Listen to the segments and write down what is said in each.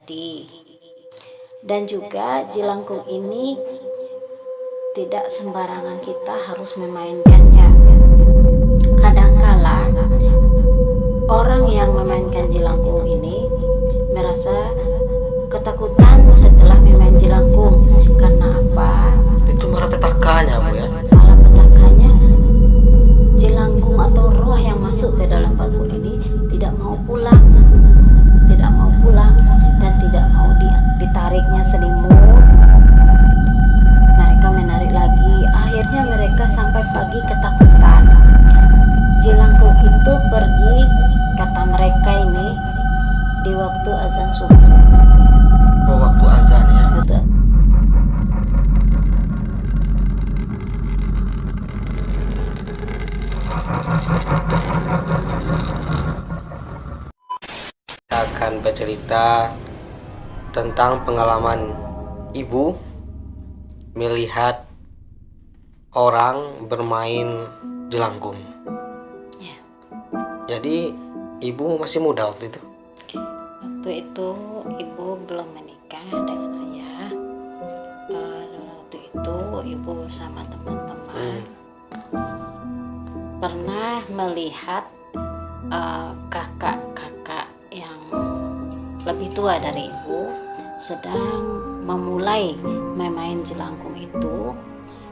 terjadi. Dan juga jelangkung ini tidak sembarangan kita harus memainkannya. Kadangkala orang yang memainkan jelangkung ini merasa ketakutan setelah memain jelangkung. Karena apa? Itu malapetakannya, Bu, ya. Malapetakannya, jelangkung atau roh yang masuk ke dalam bakul ini tidak mau pulang, dan tidak mau ditariknya selimut. Mereka menarik lagi, akhirnya mereka sampai pagi ketakutan. Jelangkung itu pergi, kata mereka ini, di waktu azan subuh. Oh, waktu azan ya. Betul. Saya akan bercerita tentang pengalaman ibu melihat orang bermain jelangkung. Ya. Jadi ibu masih muda waktu itu. Waktu itu ibu belum menikah dengan ayah. Waktu itu ibu sama teman-teman pernah melihat kakak-kakak yang lebih tua dari ibu sedang memulai memain jelangkung itu.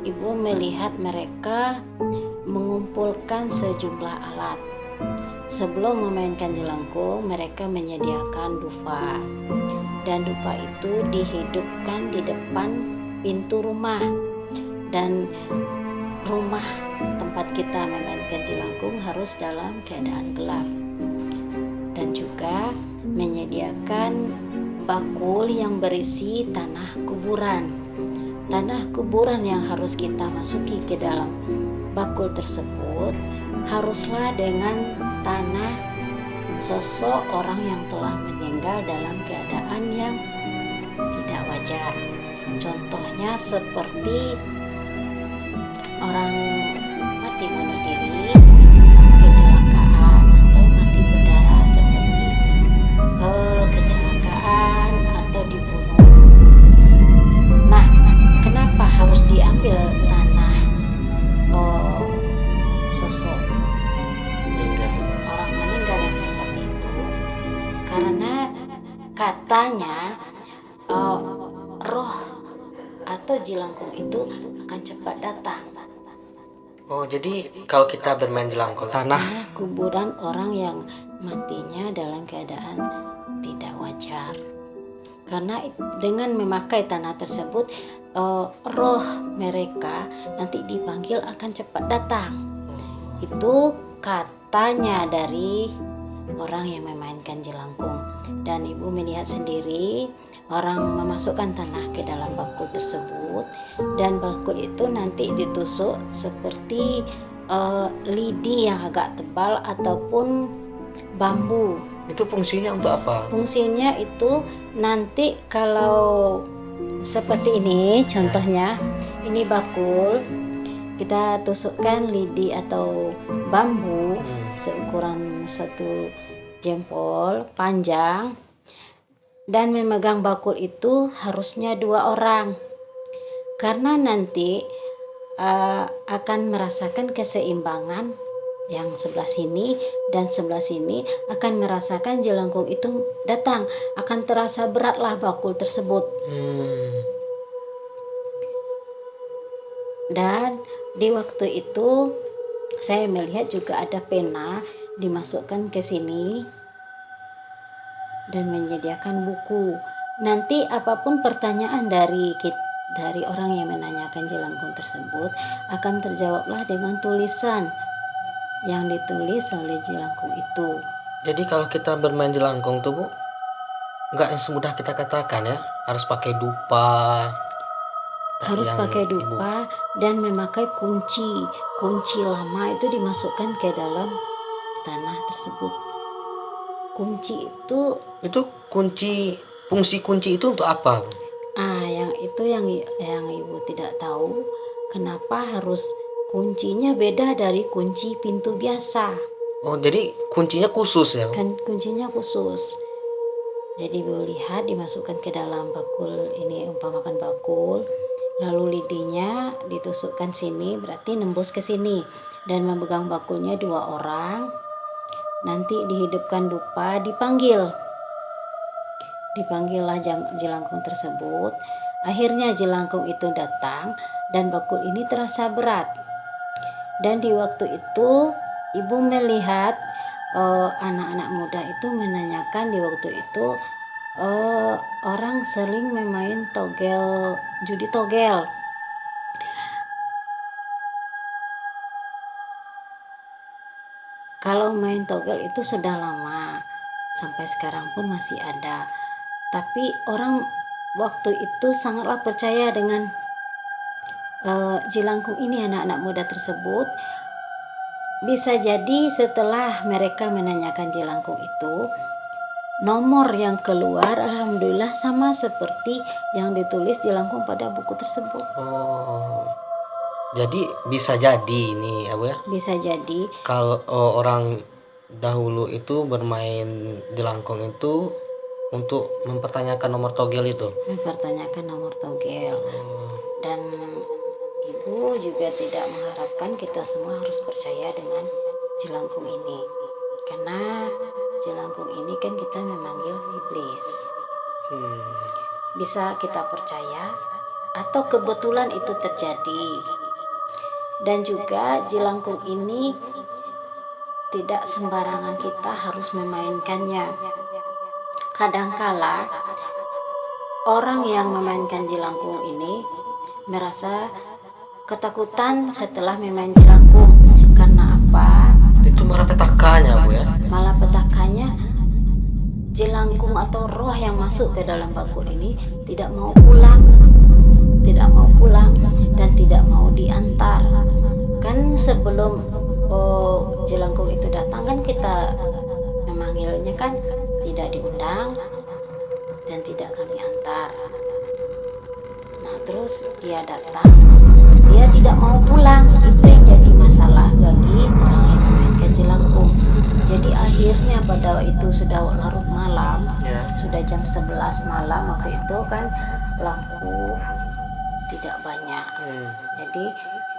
Ibu melihat mereka mengumpulkan sejumlah alat. Sebelum memainkan jelangkung, mereka menyediakan dupa, dan dupa itu dihidupkan di depan pintu rumah, dan rumah tempat kita memainkan jelangkung harus dalam keadaan gelap. Dan juga menyediakan bakul yang berisi tanah kuburan yang harus kita masuki ke dalam bakul tersebut haruslah dengan tanah sosok orang yang telah meninggal dalam keadaan yang tidak wajar. Contohnya seperti orang mati bunuh diri, kecelakaan, atau mati berdarah seperti kecelakaan atau dibunuh. Nah, kenapa harus diambil tanah sosok orang meninggal yang seperti itu? Karena katanya roh atau jelangkung itu akan cepat datang. Oh, jadi kalau kita bermain jelangkung tanah Kuburan orang yang matinya dalam keadaan tidak wajar. Karena dengan memakai tanah tersebut, roh mereka nanti dipanggil akan cepat datang. Itu katanya dari orang yang memainkan jelangkung. Dan ibu melihat sendiri orang memasukkan tanah ke dalam bakul tersebut, dan bakul itu nanti ditusuk seperti lidi yang agak tebal ataupun bambu. itu fungsinya untuk apa? Fungsinya itu nanti kalau seperti ini, contohnya ini bakul, kita tusukkan lidi atau bambu seukuran 1 jempol panjang, dan memegang bakul itu harusnya 2 orang, karena nanti akan merasakan keseimbangan. Yang sebelah sini dan sebelah sini akan merasakan jelangkung itu datang, akan terasa beratlah bakul tersebut. Dan di waktu itu saya melihat juga ada pena dimasukkan ke sini dan menyediakan buku. Nanti apapun pertanyaan dari orang yang menanyakan jelangkung tersebut akan terjawablah dengan tulisan yang ditulis oleh jelangkung itu. Jadi kalau kita bermain jelangkung tuh, Bu, nggak semudah kita katakan ya, harus pakai dupa. Harus pakai dupa dan memakai kunci lama itu dimasukkan ke dalam tanah tersebut. Kunci itu kunci, fungsi kunci itu untuk apa, Bu? Yang itu yang ibu tidak tahu, kenapa harus kuncinya beda dari kunci pintu biasa. Oh, jadi kuncinya khusus ya? Kan kuncinya khusus. Jadi ibu lihat dimasukkan ke dalam bakul, ini umpamakan bakul, lalu lidinya ditusukkan sini, berarti nembus ke sini, dan memegang bakulnya 2 orang. Nanti dihidupkan dupa, dipanggillah jelangkung tersebut. Akhirnya jelangkung itu datang dan bakul ini terasa berat. Dan di waktu itu ibu melihat anak-anak muda itu menanyakan di waktu itu orang sering memain togel, judi togel. Kalau main togel itu sudah lama, sampai sekarang pun masih ada. Tapi orang waktu itu sangatlah percaya dengan jelangkung ini, anak-anak muda tersebut. Bisa jadi setelah mereka menanyakan jelangkung itu, nomor yang keluar alhamdulillah sama seperti yang ditulis jelangkung pada buku tersebut. Oh, jadi bisa jadi ini ya Bu ya, Bisa jadi kalau orang dahulu itu bermain jelangkung itu untuk mempertanyakan nomor togel itu. mempertanyakan nomor togel. Dan ibu juga tidak mengharapkan kita semua harus percaya dengan jelangkung ini, karena jelangkung ini kan kita memanggil iblis. Bisa kita percaya atau kebetulan itu terjadi. Dan juga jelangkung ini tidak sembarangan kita harus memainkannya. Kadangkala orang yang memainkan jelangkung ini merasa ketakutan setelah memain jelangkung. Karena apa? Itu malapetakannya Bu ya. Malapetakannya jelangkung atau roh yang masuk ke dalam bakul ini tidak mau pulang dan tidak mau diantar. Kan sebelum jelangkung itu datang kan kita memanggilnya kan tidak diundang dan tidak kami antar. Nah terus dia datang, dia tidak mau pulang. Itu yang jadi masalah bagi orang yang memainkan jelangkung. Jadi akhirnya pada itu sudah larut malam, sudah jam 11 malam waktu itu kan, lampu tidak banyak. Jadi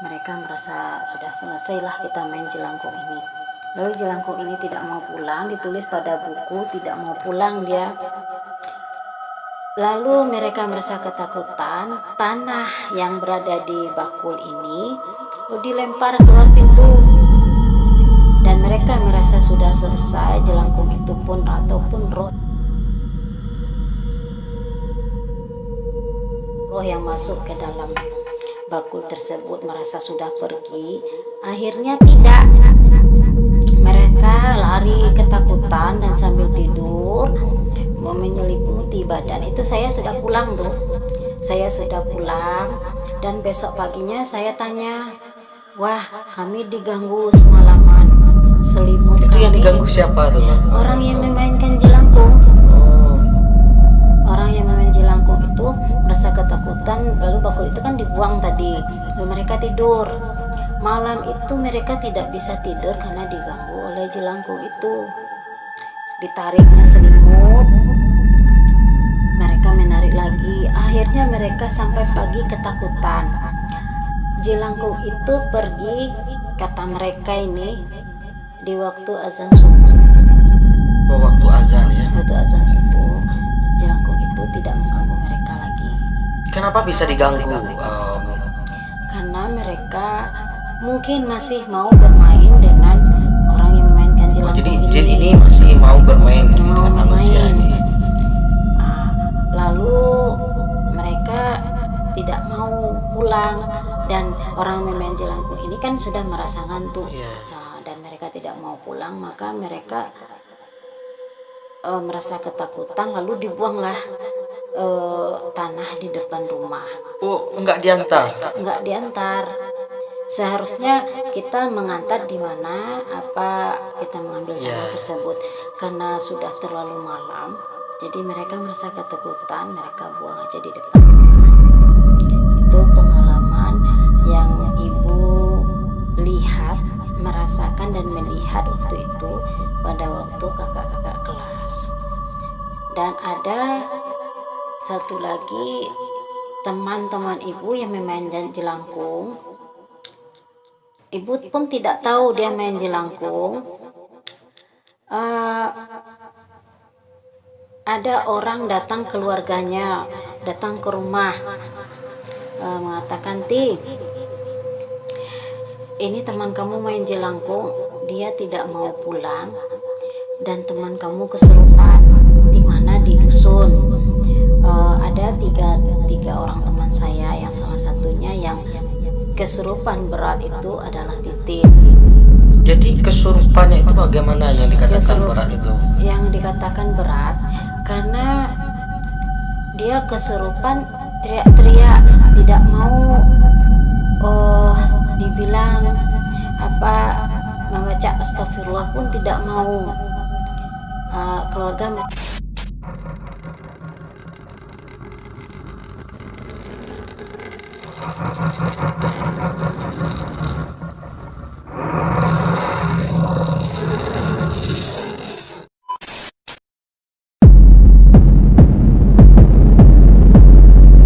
mereka merasa sudah selesailah kita main jelangkung ini. Lalu jelangkung ini tidak mau pulang, ditulis pada buku tidak mau pulang dia. Lalu mereka merasa ketakutan, tanah yang berada di bakul ini dilempar keluar pintu. Dan mereka merasa sudah selesai, jelangkung itu pun ataupun roh yang masuk ke dalam bakul tersebut merasa sudah pergi. Akhirnya tidak. Mereka lari ketakutan dan sambil tidur mau menyelimuti badan. Itu saya sudah pulang tuh. Saya sudah pulang dan besok paginya saya tanya, wah kami diganggu semalaman. Selimut Itu yang kami, diganggu siapa tuh? orang yang memainkan jelangkung. Orang yang memain jelangkung itu merasa ketakutan, lalu bakul itu kan dibuang tadi. Lalu mereka tidur. Malam itu mereka tidak bisa tidur karena diganggu oleh jelangkung itu. Ditariknya selimut, mereka menarik lagi. Akhirnya mereka sampai pagi ketakutan. Jelangkung itu pergi, kata mereka ini, di waktu azan subuh. Oh, waktu azan ya. Waktu azan subuh, jelangkung itu tidak mengganggu mereka lagi. Kenapa bisa diganggu? Karena mereka mungkin masih mau bermain dengan orang yang memainkan jelangkung jadi ini. jin ini masih mau bermain dengan manusia ini. Lalu mereka tidak mau pulang, dan orang memain jelangkung ini kan sudah merasa ngantuk. Nah, dan mereka tidak mau pulang, maka mereka merasa ketakutan, lalu dibuanglah tanah di depan rumah. Oh, enggak diantar? Enggak diantar. Seharusnya kita mengantar di mana, apa kita mengambil tanah tersebut. Karena sudah terlalu malam, jadi mereka merasa ketakutan, mereka buang aja di depan rumah. Itu pengalaman yang ibu lihat, merasakan dan melihat waktu itu pada waktu kakak-kakak kelas. Dan ada satu lagi teman-teman ibu yang main jelangkung. Ibu pun tidak tahu dia main jelangkung. Ada orang datang, keluarganya datang ke rumah, mengatakan, "Ti, ini teman kamu main jelangkung, dia tidak mau pulang, dan teman kamu kesurupan." Di mana? Di dusun. Ada tiga orang teman saya, yang salah satunya yang kesurupan berat itu adalah Titin. Jadi kesurupannya itu bagaimana yang dikatakan berat itu? Yang dikatakan berat karena dia kesurupan, teriak-teriak, tidak mau dibilang membaca astagfirullah pun tidak mau. Keluarga